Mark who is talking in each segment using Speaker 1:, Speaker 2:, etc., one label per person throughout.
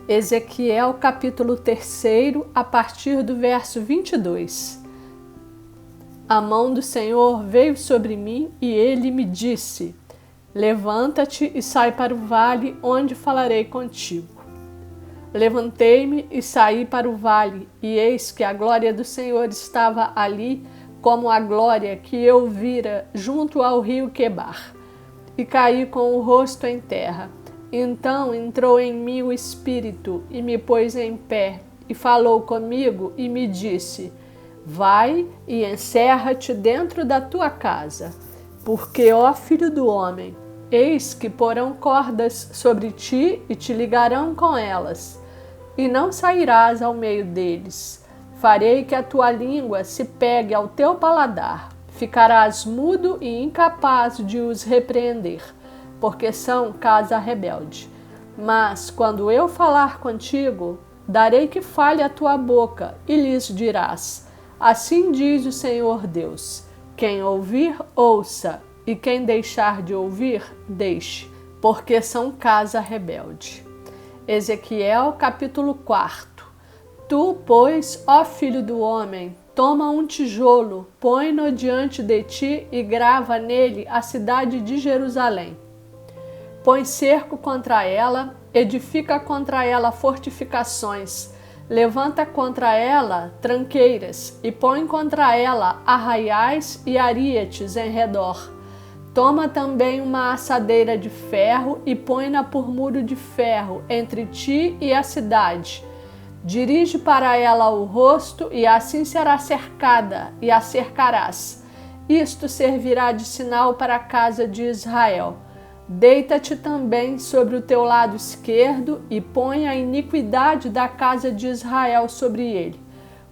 Speaker 1: Ezequiel capítulo 3, a partir do verso 22. A mão do Senhor veio sobre mim e ele me disse: levanta-te e sai para o vale, onde falarei contigo. Levantei-me e saí para o vale, e eis que a glória do Senhor estava ali, como a glória que eu vira junto ao rio Quebar, e caí com o rosto em terra. Então entrou em mim o Espírito e me pôs em pé, e falou comigo e me disse: vai e encerra-te dentro da tua casa, porque, ó filho do homem, eis que porão cordas sobre ti e te ligarão com elas, e não sairás ao meio deles. Farei que a tua língua se pegue ao teu paladar, ficarás mudo e incapaz de os repreender, porque são casa rebelde. Mas quando eu falar contigo, darei que fale a tua boca, e lhes dirás: assim diz o Senhor Deus. Quem ouvir, ouça, e quem deixar de ouvir, deixe, porque são casa rebelde. Ezequiel capítulo 4. Tu, pois, ó filho do homem, toma um tijolo, põe-no diante de ti e grava nele a cidade de Jerusalém. Põe cerco contra ela, edifica contra ela fortificações, levanta contra ela tranqueiras e põe contra ela arraiais e arietes em redor. Toma também uma assadeira de ferro e põe-na por muro de ferro entre ti e a cidade. Dirige para ela o rosto e assim será cercada e a cercarás. Isto servirá de sinal para a casa de Israel. Deita-te também sobre o teu lado esquerdo e põe a iniquidade da casa de Israel sobre ele.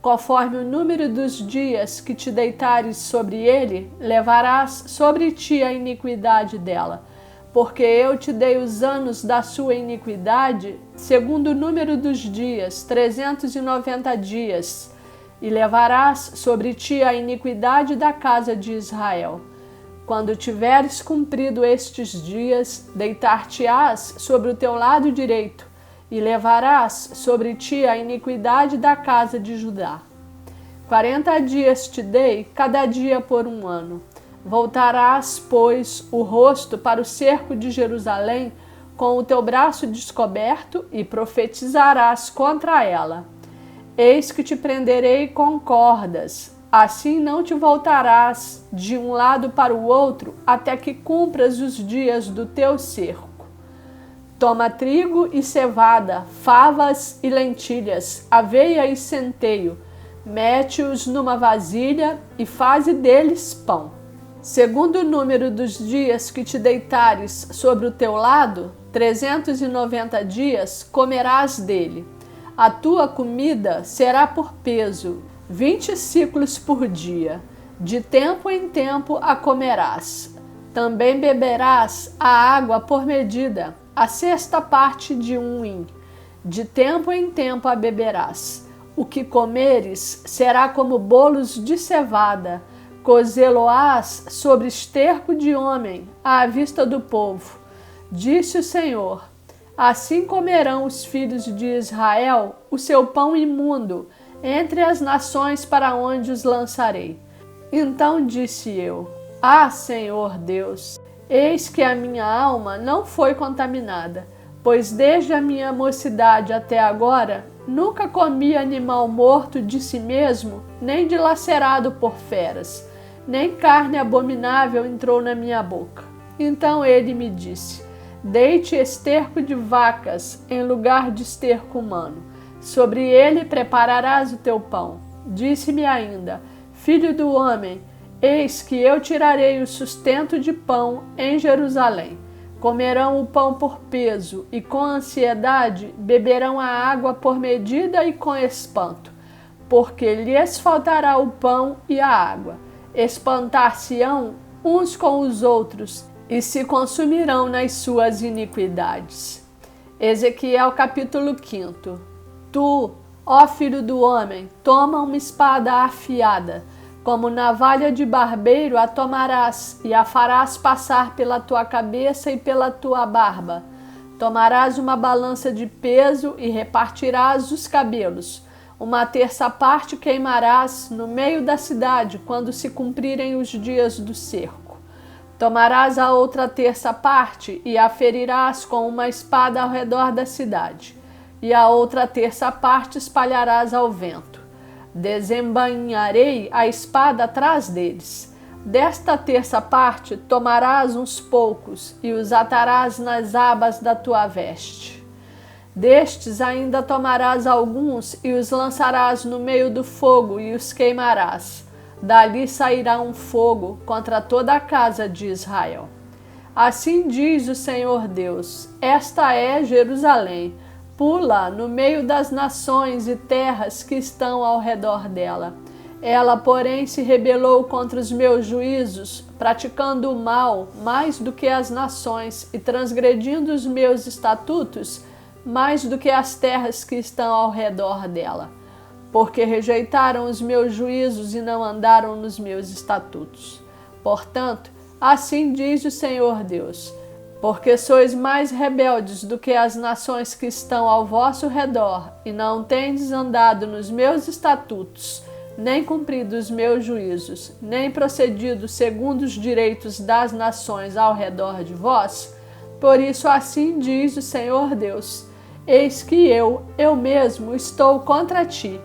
Speaker 1: Conforme o número dos dias que te deitares sobre ele, levarás sobre ti a iniquidade dela. Porque eu te dei os anos da sua iniquidade, segundo o número dos dias, 390 dias, e levarás sobre ti a iniquidade da casa de Israel. Quando tiveres cumprido estes dias, deitar-te-ás sobre o teu lado direito, e levarás sobre ti a iniquidade da casa de Judá. 40 dias te dei, cada dia por um ano. Voltarás, pois, o rosto para o cerco de Jerusalém, com o teu braço descoberto, e profetizarás contra ela. Eis que te prenderei com cordas, assim não te voltarás de um lado para o outro, até que cumpras os dias do teu cerco. Toma trigo e cevada, favas e lentilhas, aveia e centeio, mete-os numa vasilha e faze deles pão. Segundo o número dos dias que te deitares sobre o teu lado, 390 dias, comerás dele. A tua comida será por peso, 20 siclos por dia. De tempo em tempo a comerás. Também beberás a água por medida, a sexta parte de um hin. De tempo em tempo a beberás. O que comeres será como bolos de cevada. Cozê-lo-ás sobre esterco de homem, à vista do povo. Disse o Senhor: assim comerão os filhos de Israel o seu pão imundo, entre as nações para onde os lançarei. Então disse eu: ah, Senhor Deus, eis que a minha alma não foi contaminada, pois desde a minha mocidade até agora nunca comi animal morto de si mesmo, nem dilacerado por feras, nem carne abominável entrou na minha boca. Então ele me disse: deite esterco de vacas em lugar de esterco humano. Sobre ele prepararás o teu pão. Disse-me ainda: filho do homem, eis que eu tirarei o sustento de pão em Jerusalém. Comerão o pão por peso e com ansiedade beberão a água por medida e com espanto, porque lhes faltará o pão e a água. Espantar-se-ão uns com os outros e se consumirão nas suas iniquidades. Ezequiel capítulo 5. Tu, ó filho do homem, toma uma espada afiada, como navalha de barbeiro a tomarás e a farás passar pela tua cabeça e pela tua barba. Tomarás uma balança de peso e repartirás os cabelos. Uma terça parte queimarás no meio da cidade, quando se cumprirem os dias do cerco. Tomarás a outra terça parte e a ferirás com uma espada ao redor da cidade, e a outra terça parte espalharás ao vento. Desembainharei a espada atrás deles. Desta terça parte tomarás uns poucos e os atarás nas abas da tua veste. Destes ainda tomarás alguns e os lançarás no meio do fogo e os queimarás. Dali sairá um fogo contra toda a casa de Israel. Assim diz o Senhor Deus: esta é Jerusalém. Pula no meio das nações e terras que estão ao redor dela. Ela, porém, se rebelou contra os meus juízos, praticando o mal mais do que as nações e transgredindo os meus estatutos mais do que as terras que estão ao redor dela, porque rejeitaram os meus juízos e não andaram nos meus estatutos. Portanto, assim diz o Senhor Deus: porque sois mais rebeldes do que as nações que estão ao vosso redor e não tendes andado nos meus estatutos, nem cumprido os meus juízos, nem procedido segundo os direitos das nações ao redor de vós, por isso assim diz o Senhor Deus: eis que eu mesmo estou contra ti,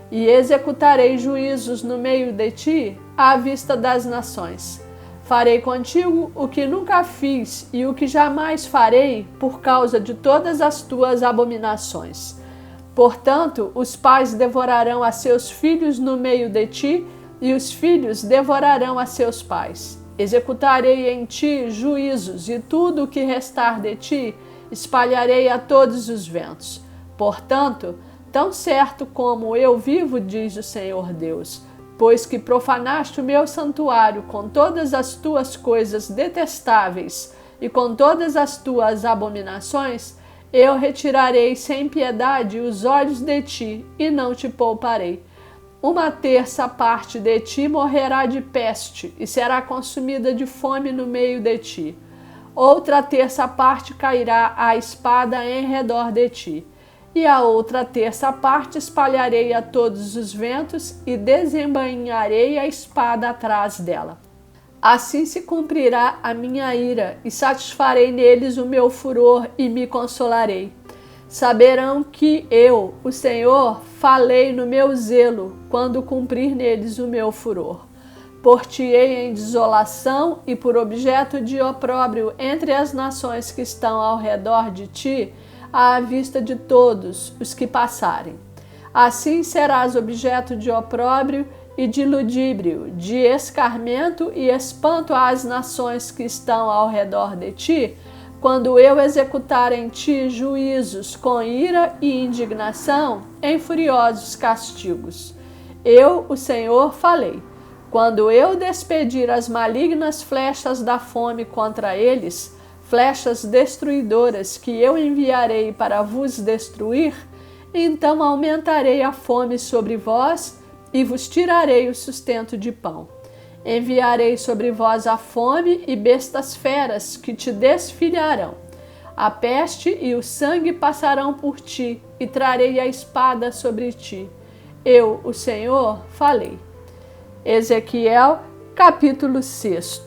Speaker 1: e executarei juízos no meio de ti, à vista das nações. Farei contigo o que nunca fiz e o que jamais farei por causa de todas as tuas abominações. Portanto, os pais devorarão a seus filhos no meio de ti, e os filhos devorarão a seus pais. Executarei em ti juízos, e tudo o que restar de ti espalharei a todos os ventos. Portanto, tão certo como eu vivo, diz o Senhor Deus, pois que profanaste o meu santuário com todas as tuas coisas detestáveis e com todas as tuas abominações, eu retirarei sem piedade os olhos de ti e não te pouparei. Uma terça parte de ti morrerá de peste e será consumida de fome no meio de ti. Outra terça parte cairá a espada em redor de ti. E a outra terça parte espalharei a todos os ventos e desembainharei a espada atrás dela. Assim se cumprirá a minha ira, e satisfarei neles o meu furor, e me consolarei. Saberão que eu, o Senhor, falei no meu zelo, quando cumprir neles o meu furor. Por-te-ei em desolação e por objeto de opróbrio entre as nações que estão ao redor de ti, à vista de todos os que passarem. Assim serás objeto de opróbrio e de ludíbrio, de escarmento e espanto às nações que estão ao redor de ti, quando eu executar em ti juízos com ira e indignação, em furiosos castigos. Eu, o Senhor, falei. Quando eu despedir as malignas flechas da fome contra eles, flechas destruidoras que eu enviarei para vos destruir, então aumentarei a fome sobre vós e vos tirarei o sustento de pão. Enviarei sobre vós a fome e bestas feras que te desfilharão. A peste e o sangue passarão por ti, e trarei a espada sobre ti. Eu, o Senhor, falei. Ezequiel, capítulo 6.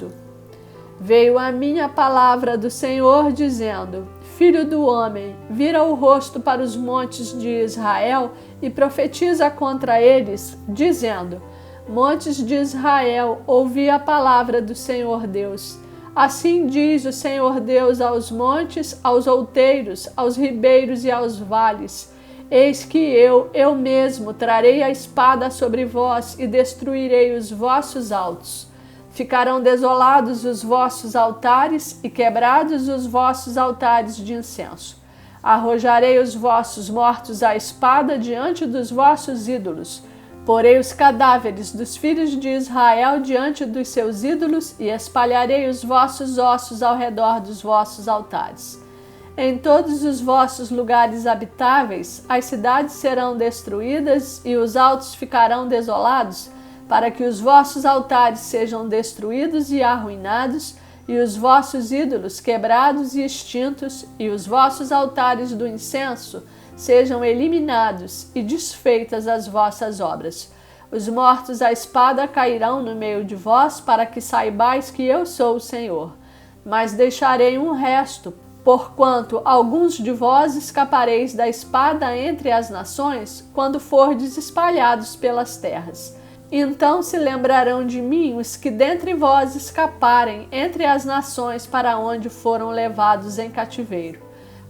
Speaker 1: Veio a mim a palavra do Senhor, dizendo: Filho do homem, vira o rosto para os montes de Israel e profetiza contra eles, dizendo: Montes de Israel, ouvi a palavra do Senhor Deus. Assim diz o Senhor Deus aos montes, aos outeiros, aos ribeiros e aos vales: Eis que eu mesmo, trarei a espada sobre vós e destruirei os vossos altos. Ficarão desolados os vossos altares e quebrados os vossos altares de incenso. Arrojarei os vossos mortos à espada diante dos vossos ídolos. Porei os cadáveres dos filhos de Israel diante dos seus ídolos e espalharei os vossos ossos ao redor dos vossos altares. Em todos os vossos lugares habitáveis, as cidades serão destruídas e os altos ficarão desolados, para que os vossos altares sejam destruídos e arruinados, e os vossos ídolos quebrados e extintos, e os vossos altares do incenso sejam eliminados e desfeitas as vossas obras. Os mortos à espada cairão no meio de vós, para que saibais que eu sou o Senhor. Mas deixarei um resto, porquanto alguns de vós escapareis da espada entre as nações, quando fordes espalhados pelas terras. Então se lembrarão de mim os que dentre vós escaparem entre as nações para onde foram levados em cativeiro.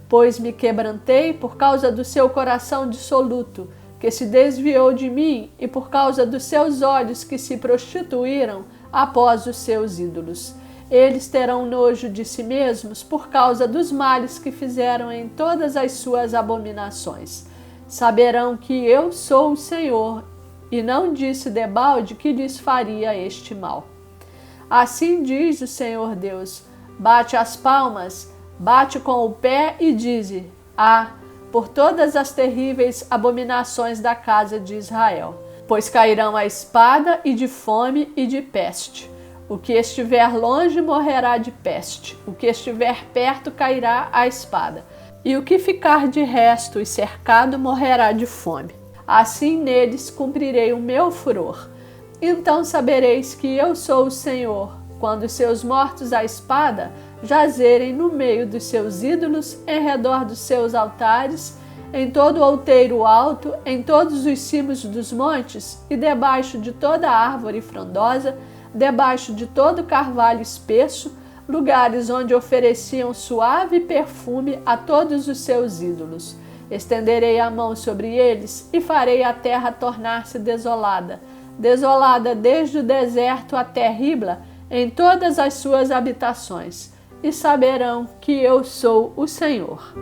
Speaker 1: Pois me quebrantei por causa do seu coração dissoluto, que se desviou de mim, e por causa dos seus olhos que se prostituíram após os seus ídolos. Eles terão nojo de si mesmos por causa dos males que fizeram em todas as suas abominações. Saberão que eu sou o Senhor, e não disse debalde que lhes faria este mal. Assim diz o Senhor Deus: bate as palmas, bate com o pé e dize: por todas as terríveis abominações da casa de Israel. Pois cairão a espada, e de fome e de peste. O que estiver longe morrerá de peste, o que estiver perto cairá a espada, e o que ficar de resto e cercado morrerá de fome. Assim neles cumprirei o meu furor. Então sabereis que eu sou o Senhor, quando seus mortos à espada jazerem no meio dos seus ídolos, em redor dos seus altares, em todo o outeiro alto, em todos os cimos dos montes, e debaixo de toda árvore frondosa, debaixo de todo carvalho espesso, lugares onde ofereciam suave perfume a todos os seus ídolos. Estenderei a mão sobre eles e farei a terra tornar-se desolada, desolada desde o deserto até Ribla, em todas as suas habitações, e saberão que eu sou o Senhor.